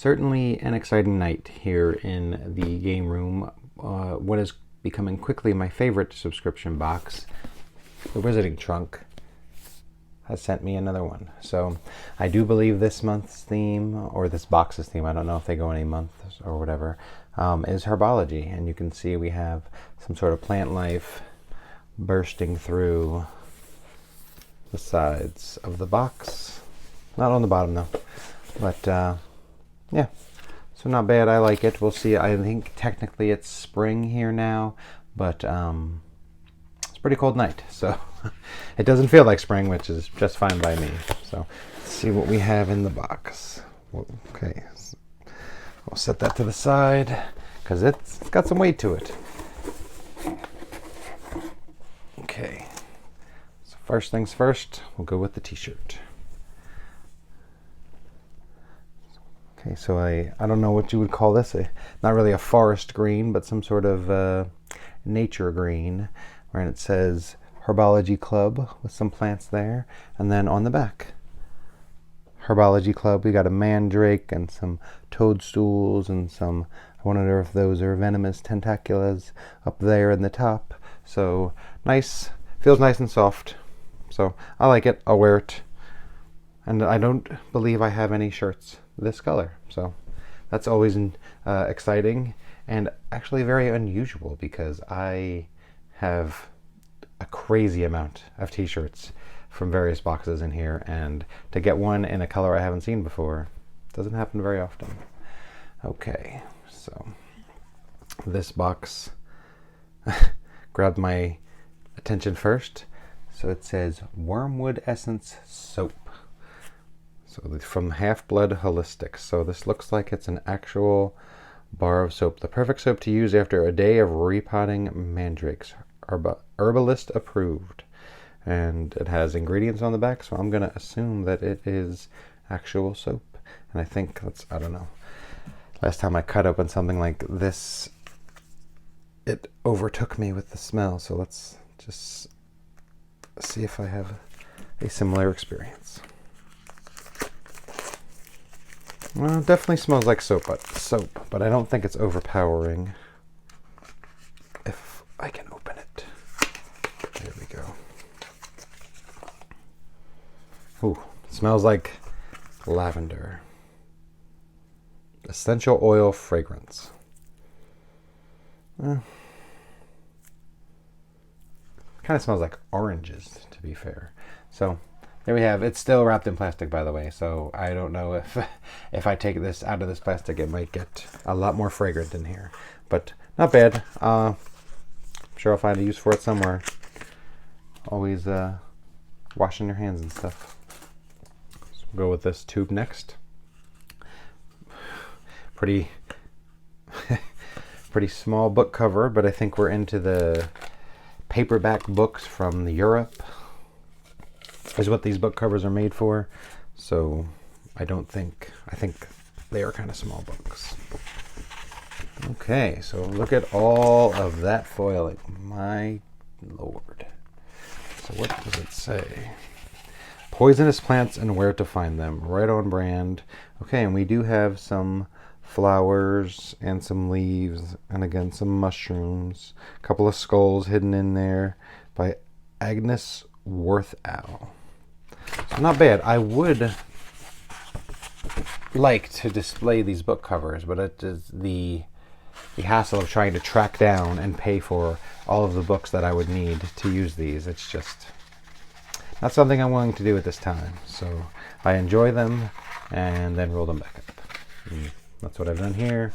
Certainly an exciting night here in the game room. What is becoming quickly my favorite subscription box, the Wizarding Trunk, has sent me another one. So I do believe this month's theme, or this box's theme, I don't know if they go any month or whatever, is Herbology. And you can see we have some sort of plant life bursting through the sides of the box. Not on the bottom though, but yeah, so not bad. I like it. We'll see. I think technically it's spring here now, but it's a pretty cold night, so it doesn't feel like spring, which is just fine by me. So let's see what we have in the box. Okay, so we'll set that to the side because it's got some weight to it. Okay, so first things first, we'll go with the t-shirt. Okay, so I don't know what you would call this. Not really a forest green, but some sort of nature green, where it says Herbology Club with some plants there. And then on the back, Herbology Club, we got a mandrake and some toadstools and some, I wonder if those are venomous tentaculas up there in the top. So nice, feels nice and soft. So I like it, I'll wear it. And I don't believe I have any shirts this color, so that's always exciting and actually very unusual because I have a crazy amount of t-shirts from various boxes in here, and to get one in a color I haven't seen before doesn't happen very often. Okay, so this box grabbed my attention first. So it says Wormwood Essence Soap. So from Half-Blood Holistics. So this looks like it's an actual bar of soap. The perfect soap to use after a day of repotting mandrakes. Herbalist approved. And it has ingredients on the back, so I'm going to assume that it is actual soap. And I think that's, I don't know. Last time I cut open something like this, it overtook me with the smell. So let's just see if I have a similar experience. Well, it definitely smells like soap, but I don't think it's overpowering. If I can open it. There we go. Ooh, it smells like lavender. Essential oil fragrance. Kind of smells like oranges, to be fair. So there we have. It's still wrapped in plastic, by the way, so I don't know if I take this out of this plastic, it might get a lot more fragrant in here. But not bad. I'm sure I'll find a use for it somewhere. Always washing your hands and stuff. So we'll go with this tube next. Pretty small book cover, but I think we're into the paperback books from Europe. Is what these book covers are made for. So I think they are kind of small books. Okay, so look at all of that foiling. My lord. So what does it say? Poisonous plants and where to find them. Right on brand. Okay, and we do have some flowers and some leaves, and again some mushrooms. A couple of skulls hidden in there by Agnes Worthow. So not bad. I would like to display these book covers, but it is the hassle of trying to track down and pay for all of the books that I would need to use these. It's just not something I'm willing to do at this time. So I enjoy them and then roll them back up. And that's what I've done here.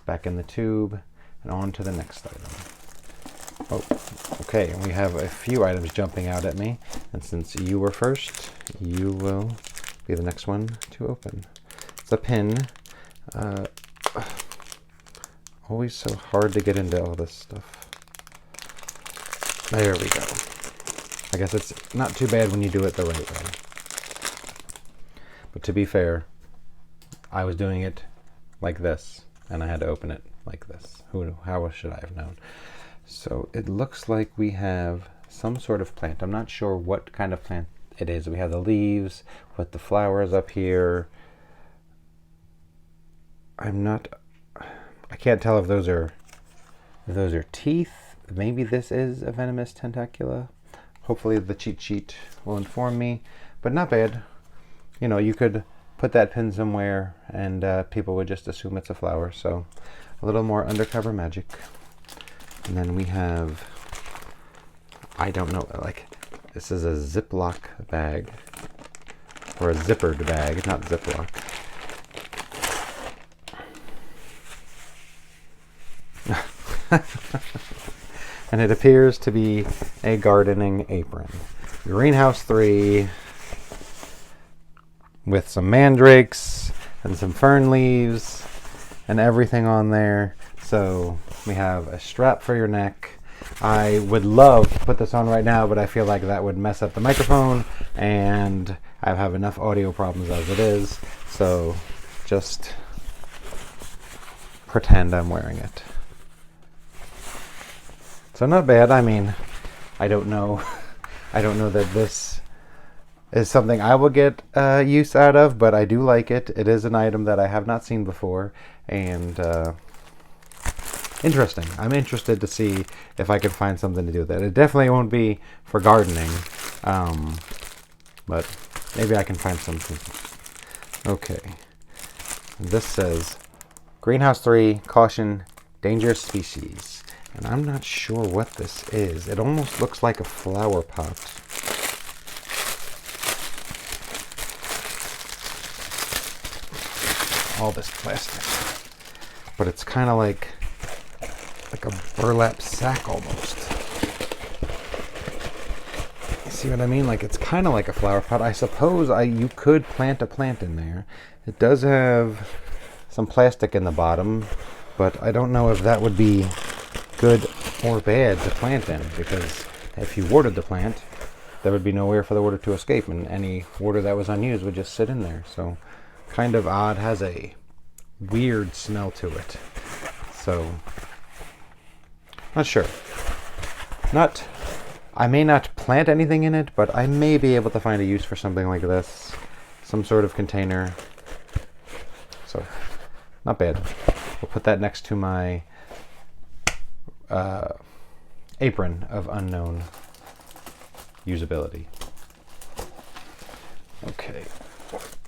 Back in the tube and on to the next item. Oh, okay, and we have a few items jumping out at me, and since you were first, you will be the next one to open. It's a pin. Always so hard to get into all this stuff. There we go. I guess it's not too bad when you do it the right way. But to be fair, I was doing it like this, and I had to open it like this. How should I have known? So it looks like we have some sort of plant. I'm not sure what kind of plant it is. We have the leaves with the flowers up here. I can't tell if those are teeth. Maybe this is a venomous tentacula. Hopefully the cheat sheet will inform me, but not bad. You know, you could put that pin somewhere and people would just assume it's a flower. So a little more undercover magic. And then we have, I don't know, like this is a Ziploc bag or a zippered bag, not Ziploc. And it appears to be a gardening apron. Greenhouse 3 with some mandrakes and some fern leaves and everything on there. So we have a strap for your neck. I would love to put this on right now, but I feel like that would mess up the microphone and I have enough audio problems as it is. So just pretend I'm wearing it. So not bad. I mean, I don't know that this is something I will get use out of, but I do like it. It is an item that I have not seen before, and interesting. I'm interested to see if I can find something to do with it. It definitely won't be for gardening, but maybe I can find something. Okay. This says, Greenhouse 3, caution, dangerous species. And I'm not sure what this is. It almost looks like a flower pot. All this plastic. But it's kind of like a burlap sack almost. You see what I mean? Like it's kind of like a flower pot. I suppose you could plant a plant in there. It does have some plastic in the bottom, but I don't know if that would be good or bad to plant in, because if you watered the plant, there would be nowhere for the water to escape, and any water that was unused would just sit in there. So kind of odd, has a weird smell to it. So not sure. I may not plant anything in it, but I may be able to find a use for something like this, some sort of container. So not bad. We'll put that next to my apron of unknown usability. Okay,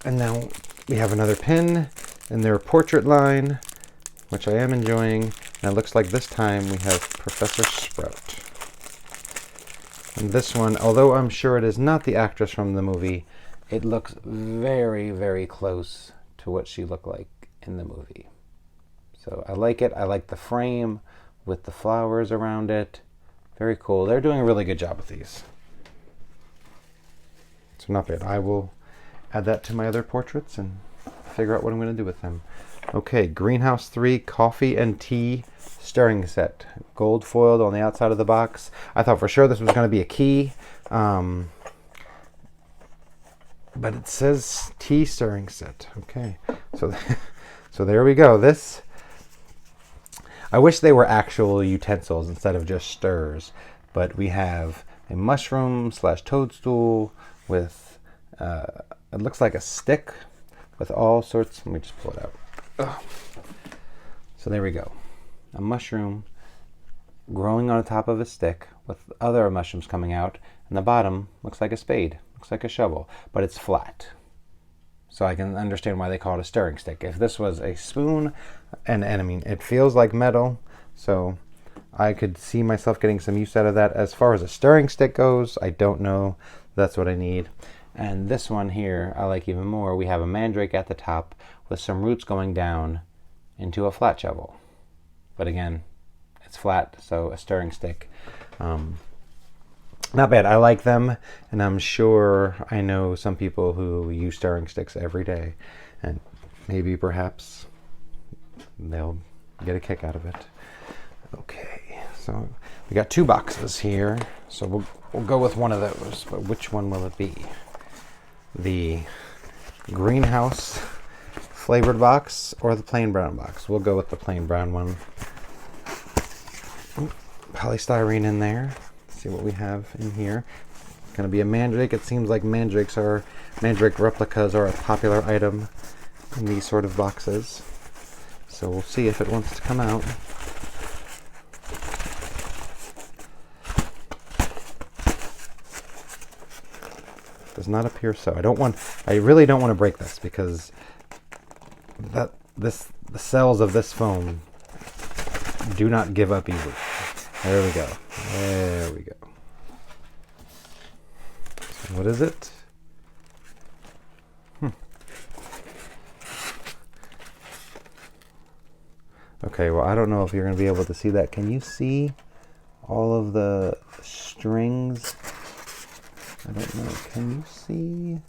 and now we have another pin in their portrait line, which I am enjoying, and it looks like this time we have Professor Sprout. And this one, although I'm sure it is not the actress from the movie, it looks very, very close to what she looked like in the movie. So I like it. I like the frame with the flowers around it. Very cool. They're doing a really good job with these. So not bad. I will add that to my other portraits and figure out what I'm going to do with them. Okay, Greenhouse 3 coffee and tea stirring set. Gold foiled on the outside of the box. I thought for sure this was going to be a key. But it says tea stirring set. Okay. So there we go. This, I wish they were actual utensils instead of just stirrers, but we have a mushroom / toadstool with, it looks like a stick with all sorts, let me just pull it out. Ugh. So there we go. A mushroom growing on the top of a stick with other mushrooms coming out, and the bottom looks like a spade, looks like a shovel, but it's flat. So I can understand why they call it a stirring stick. If this was a spoon, and I mean, it feels like metal, so I could see myself getting some use out of that. As far as a stirring stick goes, I don't know. That's what I need. And this one here, I like even more. We have a mandrake at the top with some roots going down into a flat shovel. But again, it's flat, so a stirring stick. Not bad. I like them, and I'm sure I know some people who use stirring sticks every day, and maybe perhaps they'll get a kick out of it. Okay, so we got 2 boxes here, so we'll go with one of those, but which one will it be? The greenhouse flavored box or the plain brown box? We'll go with the plain brown one. Polystyrene in there. Let's see what we have in here. Going to be a mandrake. It seems like mandrake replicas are a popular item in these sort of boxes. So we'll see if it wants to come out. Does not appear so. I really don't want to break this because the cells of this foam do not give up easily. There we go. There we go. So what is it? Okay, well, I don't know if you're going to be able to see that. Can you see all of the strings? I don't know. Can you see?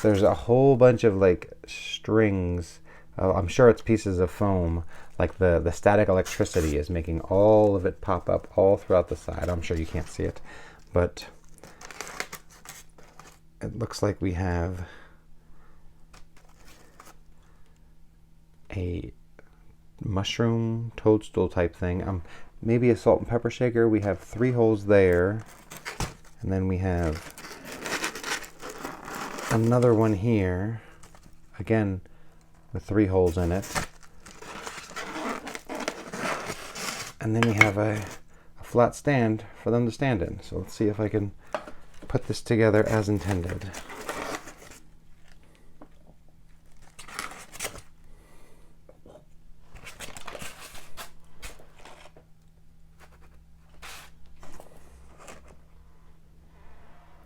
There's a whole bunch of like strings. I'm sure it's pieces of foam. Like the static electricity is making all of it pop up all throughout the side. I'm sure you can't see it, but it looks like we have a mushroom toadstool type thing. Maybe a salt and pepper shaker. We have 3 holes there, and then we have another one here, again with 3 holes in it, and then we have a flat stand for them to stand in. So let's see if I can put this together as intended.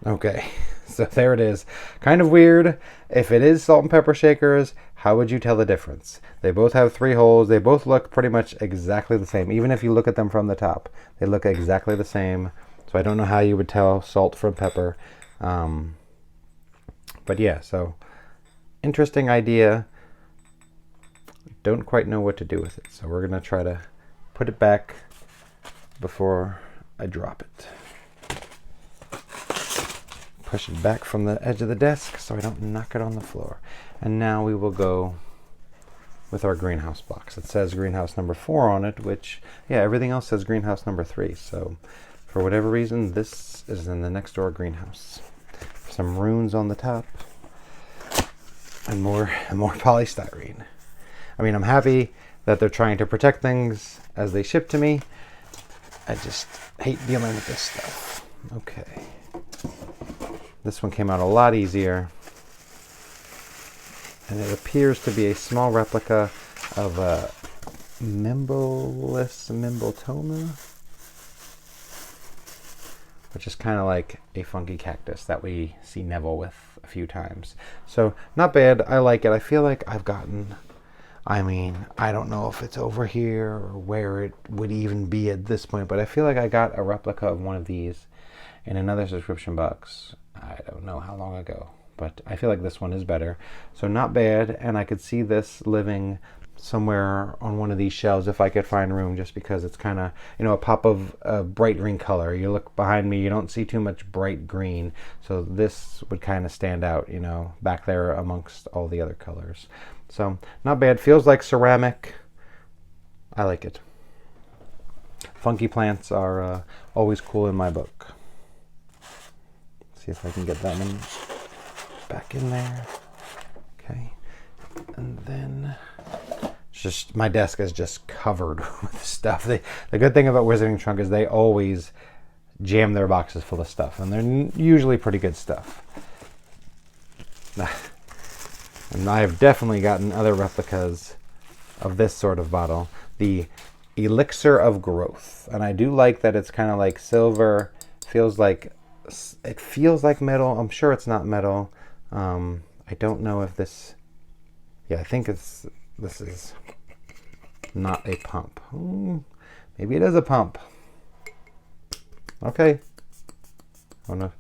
Okay, so there it is. Kind of weird. If it is salt and pepper shakers, how would you tell the difference? They both have 3 holes. They both look pretty much exactly the same. Even if you look at them from the top, they look exactly the same. So I don't know how you would tell salt from pepper. But yeah, so interesting idea. Don't quite know what to do with it. So we're going to try to put it back before I drop it. Push it back from the edge of the desk so I don't knock it on the floor. And now we will go with our greenhouse box. It says greenhouse number 4 on it, which, yeah, everything else says greenhouse number 3. So for whatever reason, this is in the next door greenhouse. Some runes on the top and more polystyrene. I mean, I'm happy that they're trying to protect things as they ship to me. I just hate dealing with this stuff. Okay. This one came out a lot easier. And it appears to be a small replica of a Mimbolus Mimbletoma, which is kind of like a funky cactus that we see Neville with a few times. So not bad. I like it. I feel like I've gotten, I mean, I don't know if it's over here or where it would even be at this point, but I feel like I got a replica of one of these in another subscription box. I don't know how long ago, but I feel like this one is better. So not bad, and I could see this living somewhere on one of these shelves if I could find room, just because it's kind of, a pop of bright green color. You look behind me, you don't see too much bright green, so this would kind of stand out, back there amongst all the other colors. So not bad. Feels like ceramic. I like it. Funky plants are always cool in my book. See if I can get that one back in there. Okay. And then just my desk is just covered with stuff. The good thing about Wizarding Trunk is they always jam their boxes full of stuff, and they're usually pretty good stuff. And I've definitely gotten other replicas of this sort of bottle, the Elixir of Growth. And I do like that it's kind of like silver, it feels like metal. I'm sure it's not metal. I don't know if this, I think this is not a pump. Maybe it is a pump. Okay. Oh no.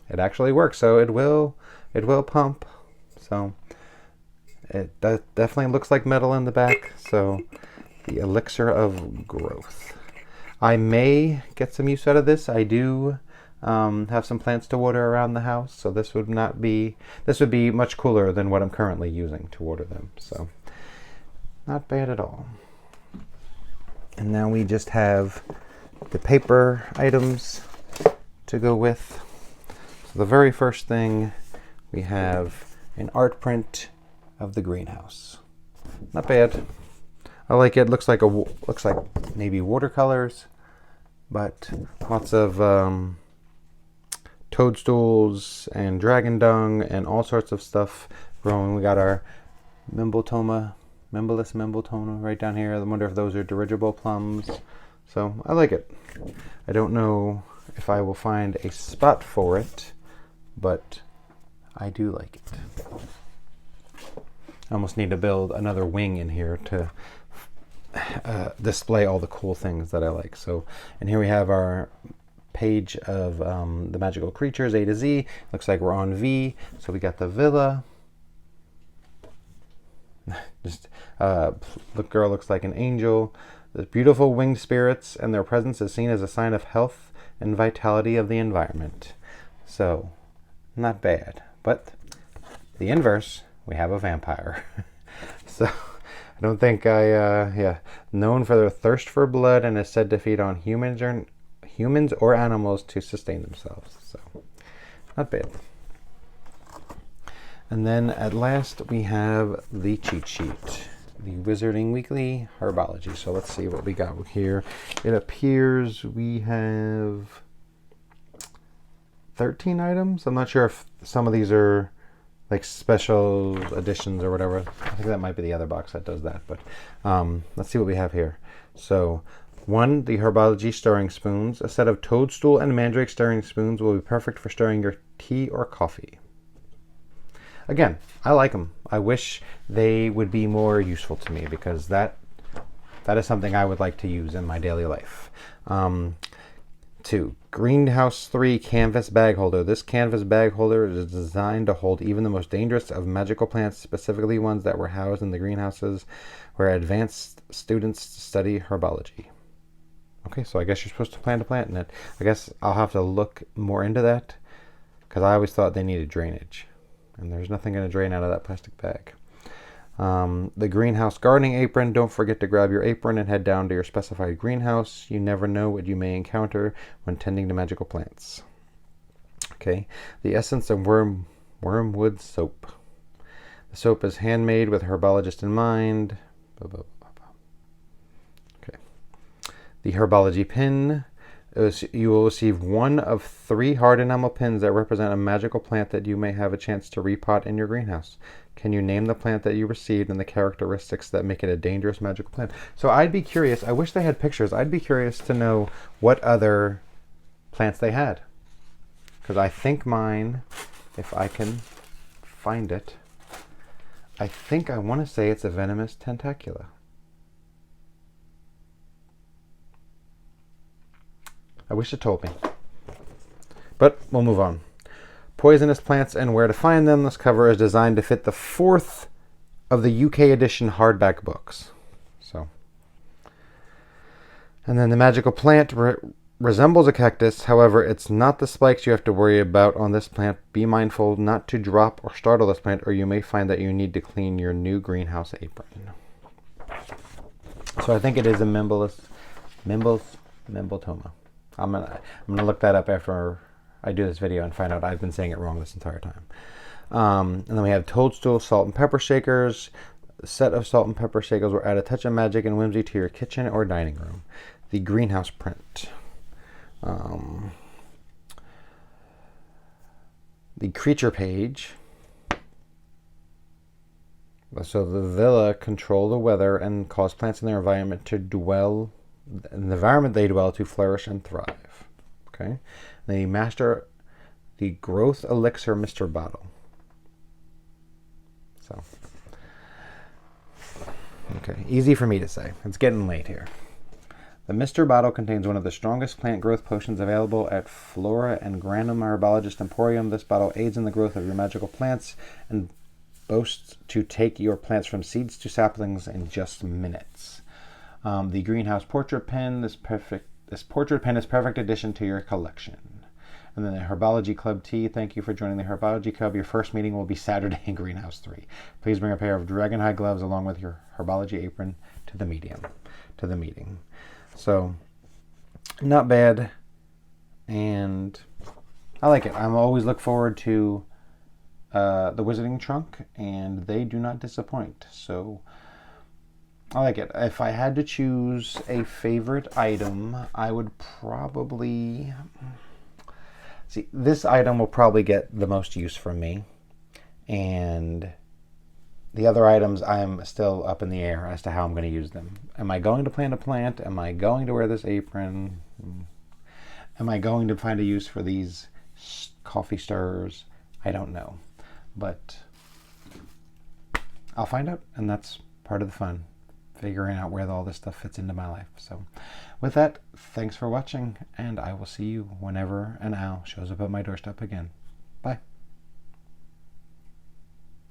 It actually works, so it will pump. So it definitely looks like metal in the back. So the Elixir of Growth. I may get some use out of this. I do have some plants to water around the house, so this would be much cooler than what I'm currently using to water them. So not bad at all. And now we just have the paper items to go with. So the very first thing, we have an art print of the greenhouse. Not bad. I like it. Looks like maybe watercolors, but lots of toadstools and dragon dung and all sorts of stuff growing. We got our Mimblelus Mimbletonia right down here. I wonder if those are dirigible plums. So I like it. I don't know if I will find a spot for it, but I do like it. I almost need to build another wing in here to display all the cool things that I like. So, and here we have our page of the magical creatures A to Z. Looks like we're on V. So we got the villa. Just the girl looks like an angel. The beautiful winged spirits, and their presence is seen as a sign of health and vitality of the environment. So, not bad. But the inverse, we have a vampire. So, I don't think known for their thirst for blood and is said to feed on humans or animals to sustain themselves. So, not bad. And then at last we have the cheat sheet, the Wizarding Weekly Herbology. So let's see what we got here. It appears we have 13 items. I'm not sure if some of these are like special editions or whatever. I think that might be the other box that does that. But let's see what we have here. So 1, the Herbology stirring spoons. A set of toadstool and mandrake stirring spoons will be perfect for stirring your tea or coffee. Again, I like them. I wish they would be more useful to me because that is something I would like to use in my daily life. 2, Greenhouse 3 canvas bag holder. This canvas bag holder is designed to hold even the most dangerous of magical plants, specifically ones that were housed in the greenhouses where advanced students study herbology. Okay, so I guess you're supposed to plant a plant in it. I guess I'll have to look more into that because I always thought they needed drainage. And there's nothing going to drain out of that plastic bag. The greenhouse gardening apron. Don't forget to grab your apron and head down to your specified greenhouse. You never know what you may encounter when tending to magical plants. Okay. The essence of wormwood soap. The soap is handmade with a herbologist in mind. Okay. The Herbology pin. You will receive 1 of 3 hard enamel pins that represent a magical plant that you may have a chance to repot in your greenhouse. Can you name the plant that you received and the characteristics that make it a dangerous magical plant? So I'd be curious. I wish they had pictures. I'd be curious to know what other plants they had. Because I think mine, if I can find it, I think I want to say it's a venomous tentacula. I wish it told me. But we'll move on. Poisonous plants and where to find them. This cover is designed to fit the 4th of the UK edition hardback books. So, and then the magical plant resembles a cactus. However, it's not the spikes you have to worry about on this plant. Be mindful not to drop or startle this plant, or you may find that you need to clean your new greenhouse apron. So I think it is a Mimbletonia. I'm gonna look that up after I do this video and find out I've been saying it wrong this entire time. And then we have toadstool salt and pepper shakers. A set of salt and pepper shakers will add a touch of magic and whimsy to your kitchen or dining room. The greenhouse print. The creature page. So the villa control the weather and cause plants in their environment to dwell. In the environment they dwell to flourish and thrive. Okay. They master the growth elixir Mr. Bottle. So, okay, easy for me to say. It's getting late here. The Mr. Bottle contains one of the strongest plant growth potions available at Flora and Granum Herbologist Emporium. This bottle aids in the growth of your magical plants and boasts to take your plants from seeds to saplings in just minutes. The greenhouse portrait pen. This portrait pen is perfect addition to your collection. And then the Herbology Club tea. Thank you for joining the Herbology Club. Your first meeting will be Saturday in Greenhouse 3. Please bring a pair of dragon hide gloves along with your Herbology apron to the meeting. So, not bad. And I like it. I'm always look forward to the Wizarding Trunk, and they do not disappoint. So I like it. If I had to choose a favorite item, I would probably... See, this item will probably get the most use from me. And the other items, I'm still up in the air as to how I'm going to use them. Am I going to plant a plant? Am I going to wear this apron? Am I going to find a use for these coffee stirrers? I don't know. But I'll find out, and that's part of the fun, figuring out where all this stuff fits into my life. So with that, thanks for watching, and I will see you whenever an owl shows up at my doorstep again.